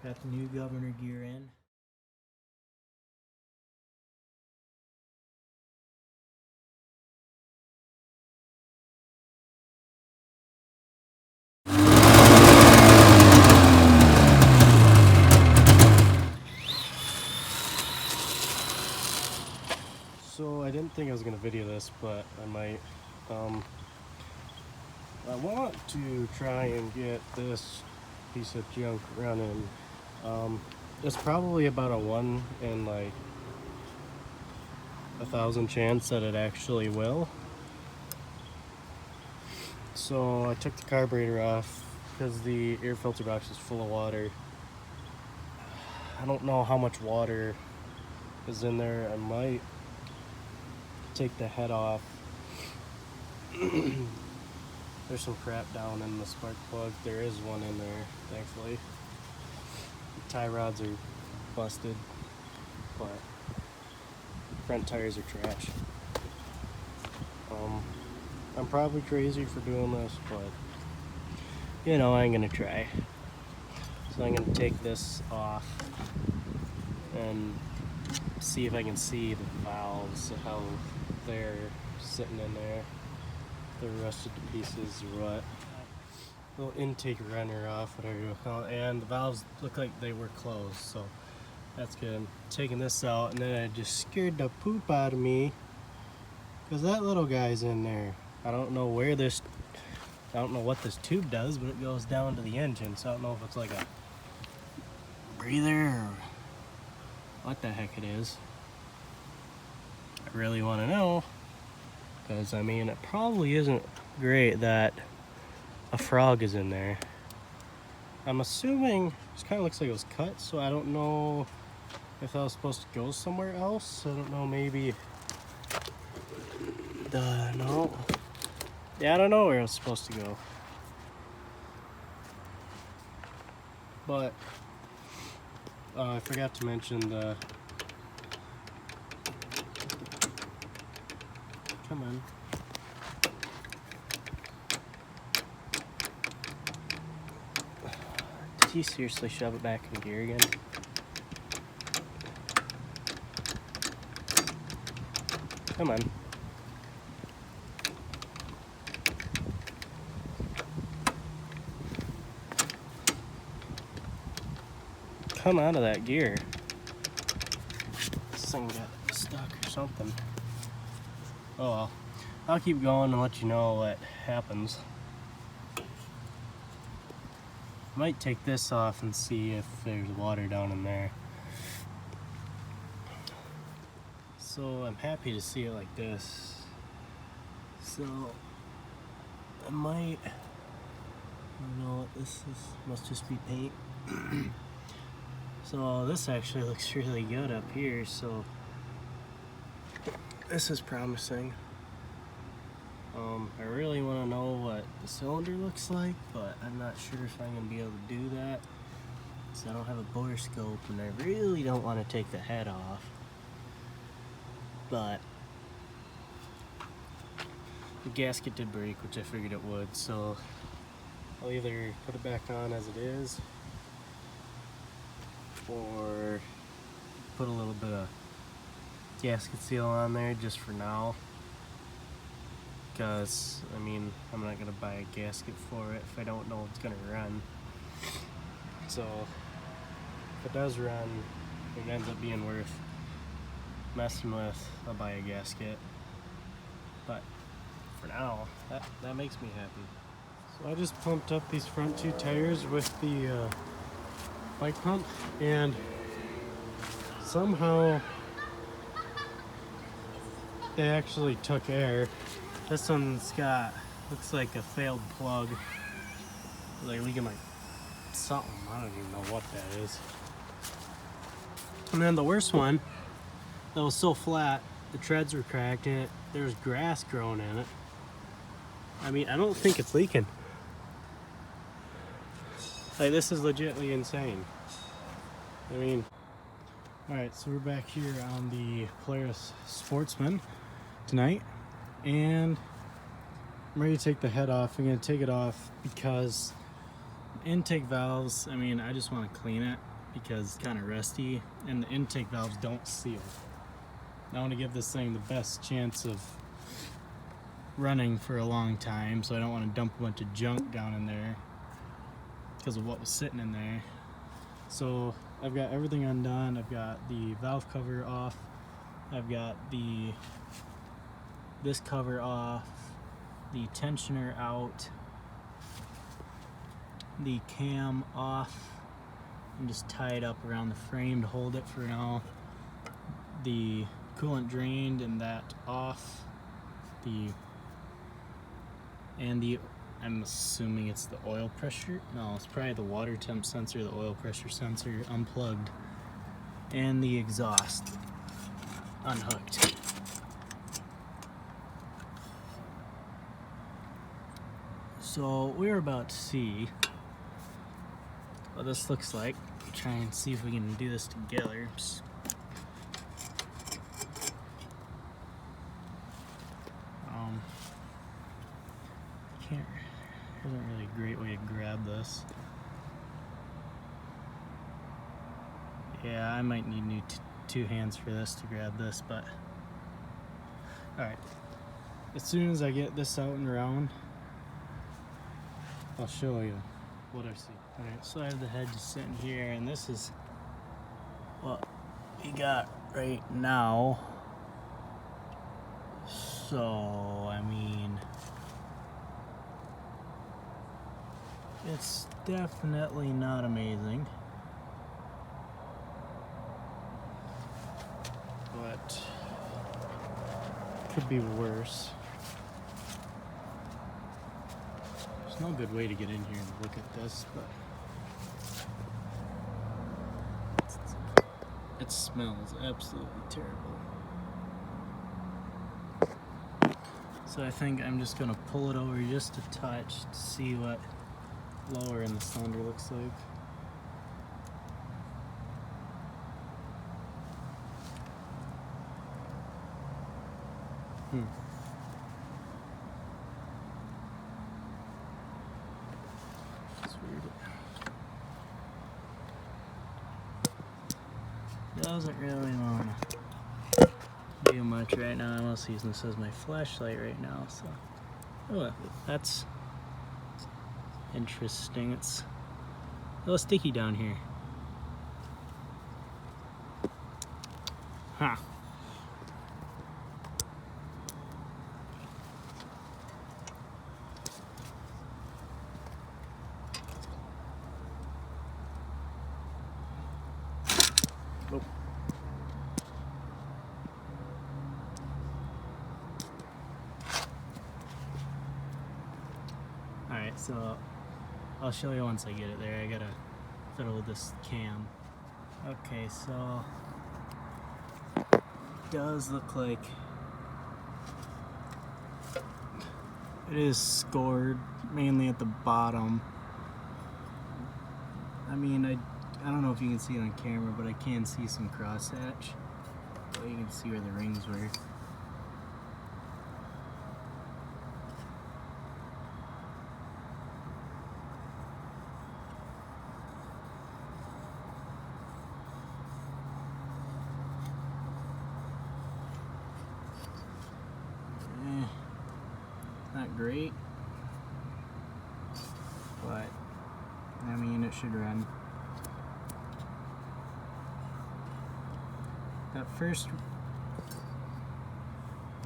Got the new governor gear in. So I didn't think I was gonna video this, but I might. I want to try and get this piece of junk running. It's probably about a 1 in like 1,000 chance that it actually will. So I took the carburetor off because the air filter box is full of water. I don't know how much water is in there. I might take the head off. There's some crap down in the spark plug. There is one in there, thankfully. The tie rods are busted, but front tires are trash. I'm probably crazy for doing this, but you know, I'm gonna try. So I'm gonna take this off and see if I can see the valves, how they're sitting in there. They're rusted to pieces or what. Little intake runner off, whatever you call it, and the valves look like they were closed, so that's good. I'm taking this out, and then it just scared the poop out of me because that little guy's in there. I don't know what this tube does, but it goes down to the engine, so I don't know if it's like a breather or what the heck it is. I really want to know, because I mean, it probably isn't great that a frog is in there. I'm assuming this kind of looks like it was cut, so I don't know if that was supposed to go somewhere else. I don't know, maybe no. Yeah, I don't know where it was supposed to go. But I forgot to mention the come on. Did you seriously shove it back in gear again? Come on. Come out of that gear. This thing got stuck or something. Oh well. I'll keep going and let you know what happens. I might take this off and see if there's water down in there. So I'm happy to see it like this. So I might, I don't know what this is, must just be paint. So this actually looks really good up here, so this is promising. I really want to know what the cylinder looks like, but I'm not sure if I'm going to be able to do that, because I don't have a bore scope and I really don't want to take the head off. But the gasket did break, which I figured it would, so I'll either put it back on as it is or put a little bit of gasket seal on there just for now, because I mean, I'm not gonna buy a gasket for it if I don't know it's gonna run. So if it does run, it ends up being worth messing with, I'll buy a gasket. But for now, that makes me happy. So I just pumped up these front two tires with the bike pump, and somehow they actually took air. This one's got, looks like a failed plug. Like leaking like something, I don't even know what that is. And then the worst one, that was so flat, the treads were cracked and there was grass growing in it. I mean, I don't think it's leaking. Like, this is legitimately insane. I mean, alright, so we're back here on the Polaris Sportsman tonight, and I'm ready to take the head off. I'm going to take it off because intake valves, I mean, I just want to clean it because it's kind of rusty, and the intake valves don't seal. I want to give this thing the best chance of running for a long time, so I don't want to dump a bunch of junk down in there because of what was sitting in there. So I've got everything undone. I've got the valve cover off. I've got this cover off, the tensioner out, the cam off, and just tie it up around the frame to hold it for now. The coolant drained and that off. I'm assuming it's the oil pressure. No, it's probably the water temp sensor, the oil pressure sensor unplugged, and the exhaust unhooked. So we're about to see what this looks like. Try and see if we can do this together. Isn't really a great way to grab this. Yeah, I might need new two hands for this to grab this, but alright. As soon as I get this out and around, I'll show you what I see. Alright, so I have the head just sitting here, and this is what we got right now. So, I mean, it's definitely not amazing, but could be worse. There's no good way to get in here and look at this, but it smells absolutely terrible. So I think I'm just gonna pull it over just a touch to see what lower in the cylinder looks like. That's weird. Doesn't really want to do much right now. I'm also using this as my flashlight right now, so oh, that's interesting. It's a little sticky down here. Huh. Oh. Alright, so I'll show you once I get it there. I gotta fiddle with this cam. Okay, so it does look like it is scored mainly at the bottom. I mean, I don't know if you can see it on camera, but I can see some crosshatch. So you can see where the rings were. Not great, but I mean, it should run. That first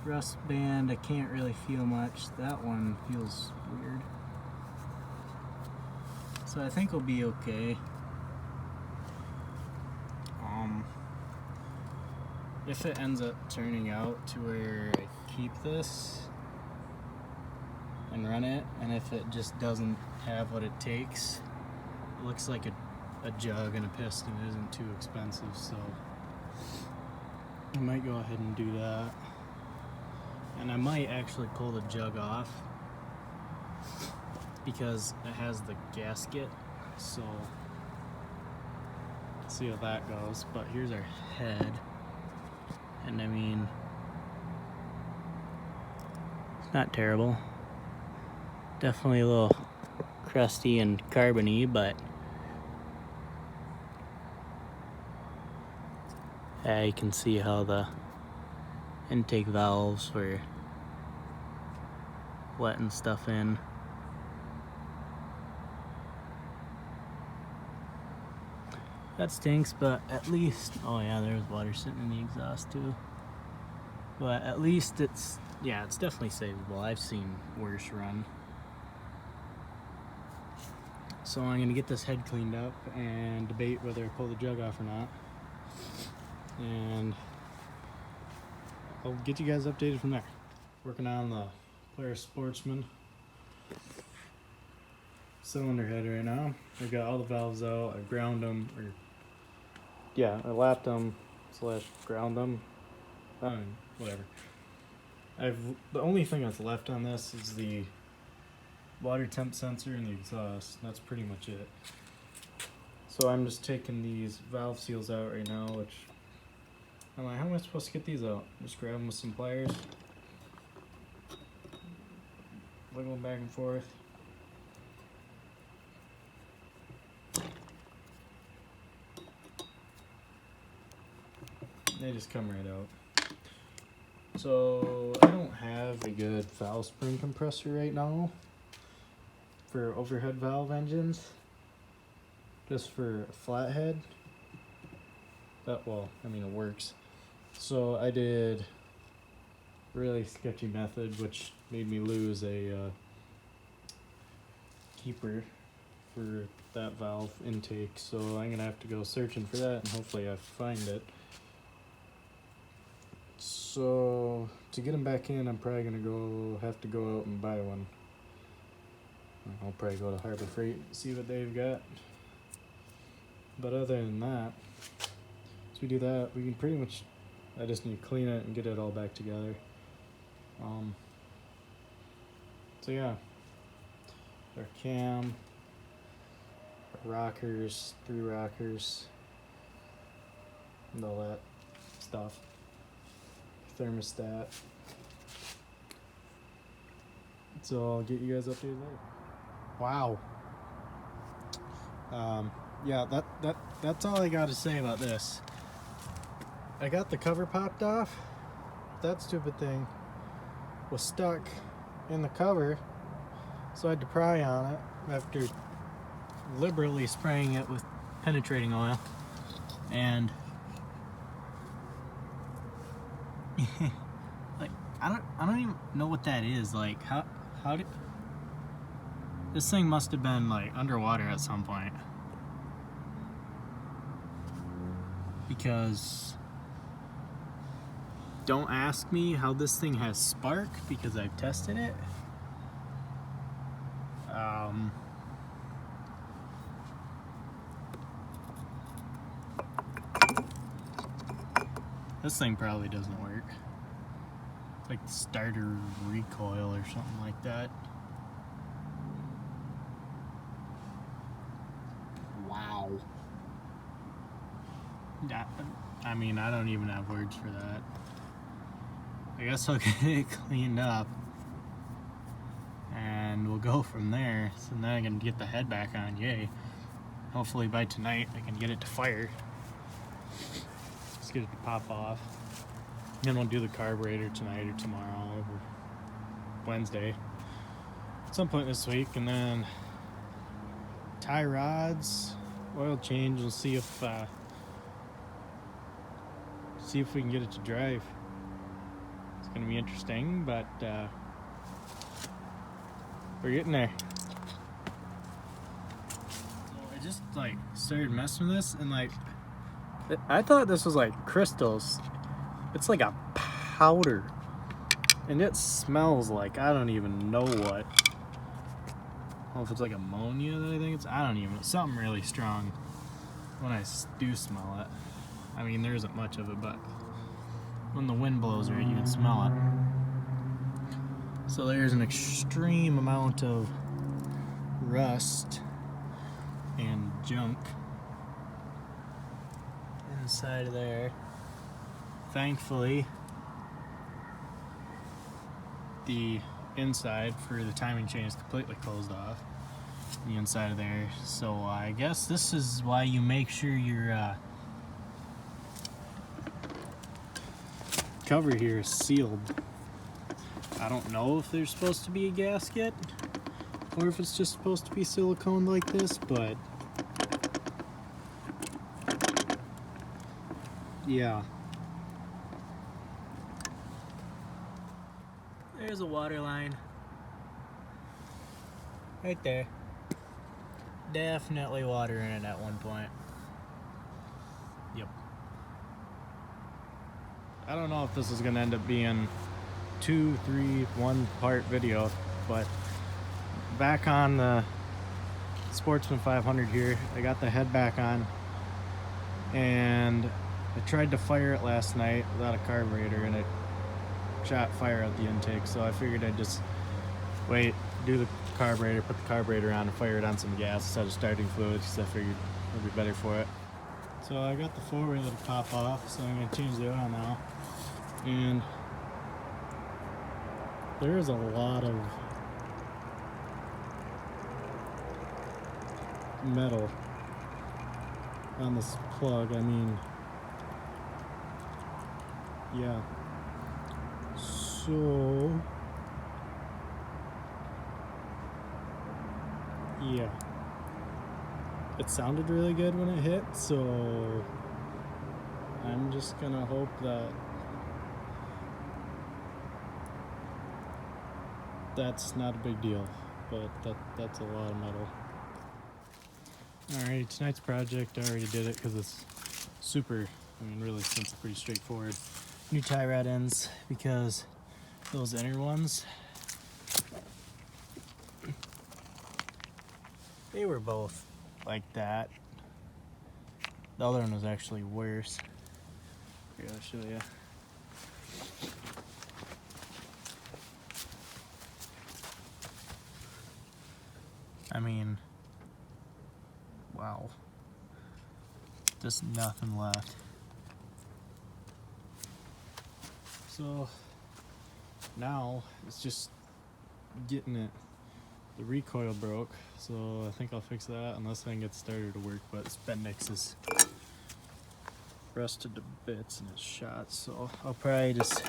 rust band, I can't really feel much. That one feels weird. So I think we'll be okay. If it ends up turning out to where I keep this and run it, and if it just doesn't have what it takes, it looks like a jug and a piston. It isn't too expensive, so I might go ahead and do that. And I might actually pull the jug off because it has the gasket, so let's see how that goes. But here's our head, and I mean, it's not terrible. Definitely a little crusty and carbony, but yeah, you can see how the intake valves were letting stuff in. That stinks, but at least, oh yeah, there's water sitting in the exhaust too. But at least it's, yeah, it's definitely savable. I've seen worse run. So I'm gonna get this head cleaned up and debate whether I pull the jug off or not. And I'll get you guys updated from there. Working on the Polaris Sportsman cylinder head right now. I got all the valves out. I ground them, or yeah, I lapped them / ground them. Whatever. The only thing that's left on this is the water temp sensor and the exhaust. That's pretty much it. So I'm just taking these valve seals out right now, which I'm like, how am I supposed to get these out? Just grab them with some pliers, wiggle them back and forth. They just come right out. So I don't have a good valve spring compressor right now for overhead valve engines, just for a flathead. Well, I mean, it works. So I did a really sketchy method, which made me lose a keeper for that valve intake. So I'm gonna have to go searching for that, and hopefully I find it. So to get them back in, I'm probably gonna have to go out and buy one. I'll probably go to Harbor Freight and see what they've got. But other than that, once we do that, we can pretty much, I just need to clean it and get it all back together. So yeah, our cam, our rockers, 3 rockers, and all that stuff. Thermostat. So I'll get you guys updated later. Wow. Yeah, that's all I got to say about this. I got the cover popped off. That stupid thing was stuck in the cover, so I had to pry on it after liberally spraying it with penetrating oil. And like, I don't even know what that is. Like, how did this thing must have been like underwater at some point, because don't ask me how this thing has spark, because I've tested it. This thing probably doesn't work. It's like the starter recoil or something like that. Wow. I mean, I don't even have words for that. I guess I'll get it cleaned up and we'll go from there. So then I can get the head back on, yay. Hopefully by tonight I can get it to fire. Get it to pop off. Then we'll do the carburetor tonight or tomorrow or Wednesday, at some point this week, and then tie rods, oil change. We'll see if we can get it to drive. It's gonna be interesting, but we're getting there. So I just like started messing with this, and like, I thought this was like crystals. It's like a powder. And it smells like, I don't even know what. I don't know if it's like ammonia that I think it's, I don't even know. Something really strong when I do smell it. I mean, there isn't much of it, but when the wind blows right, you can smell it. So there's an extreme amount of rust and junk inside of there. Thankfully, the inside for the timing chain is completely closed off. the inside of there. So I guess this is why you make sure your cover here is sealed. I don't know if there's supposed to be a gasket or if it's just supposed to be silicone like this, but yeah. There's a water line right there. Definitely water in it at one point. Yep. I don't know if this is gonna end up being 2, 3, 1 part video, but back on the Sportsman 500 here, I got the head back on, and I tried to fire it last night without a carburetor, and it shot fire out the intake. So I figured I'd just wait, do the carburetor, put the carburetor on, and fire it on some gas instead of starting fluid, because I figured it would be better for it. So I got the four-wheeler to pop off, so I'm going to change the oil now. And there is a lot of metal on this plug. I mean, yeah. So yeah, it sounded really good when it hit, so I'm just gonna hope that that's not a big deal, but that's a lot of metal. Alright, tonight's project, I already did it because it's super, I mean really simple, pretty straightforward. New tie rod ends, because those inner ones, they were both like that. The other one was actually worse. Here, I'll show you. I mean, wow. Just nothing left. So now it's just getting it. The recoil broke, so I think I'll fix that unless I can get started to work, but this Bendix is rusted to bits and it's shot, so I'll probably just,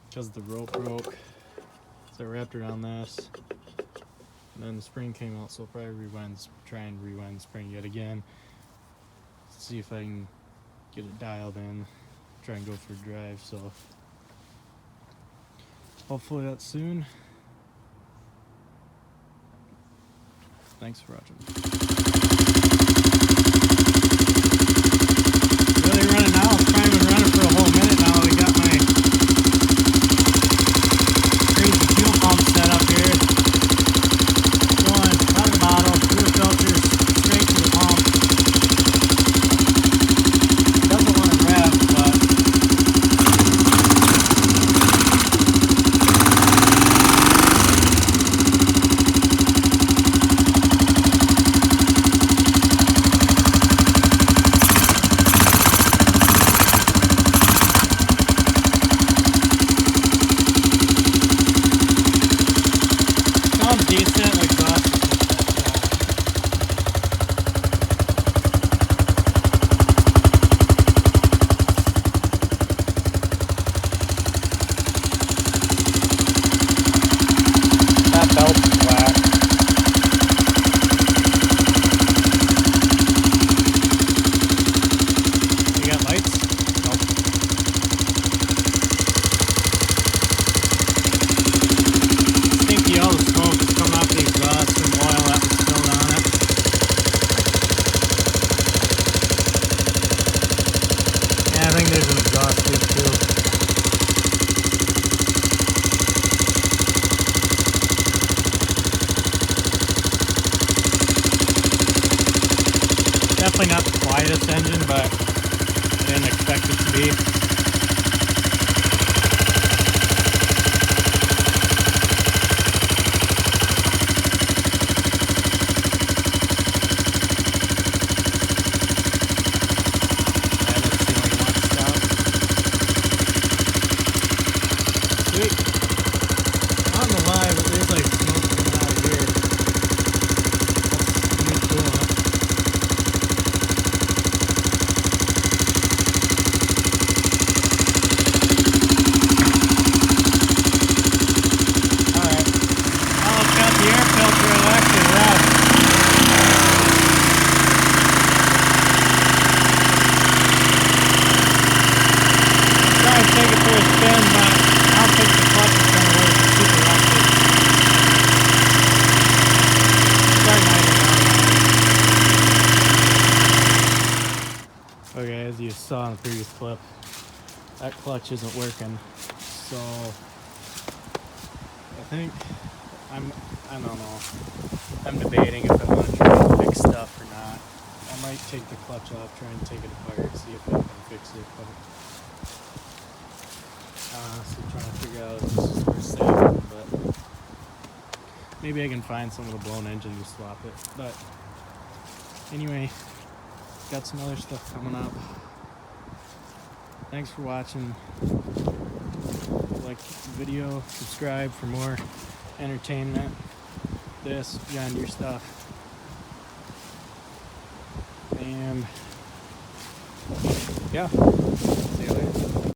because the rope broke, so I wrapped around this, and then the spring came out, so I'll probably try and rewind the spring yet again, see if I can get it dialed in, try and go for a drive, so hopefully that's soon. Thanks for watching. Really running now. It's probably been running for a whole minute now. We got my crazy fuel pump set up here. Going out of the bottle, through the filters, straight to the pump. Doesn't want to rev, but decent exhaust. That belt's flat. You got lights? Nope. Stinky, all the smoke is coming off the exhaust from oil that was spilled on it. Yeah, I think there's an exhaust leak too. Definitely not the quietest engine, but I didn't expect it to be. Sweet. I don't know why, but there's like smoke coming out of here. you saw in the previous clip, that clutch isn't working. So I don't know. I'm debating if I want to try to fix stuff or not. I might take the clutch off, try and take it apart, see if I can fix it. But honestly, trying to figure out if this is worth saving. But maybe I can find some of the blown engine and swap it. But anyway, got some other stuff coming up. Thanks for watching. Like the video, subscribe for more entertainment. This, John Deere stuff. And yeah, see you later.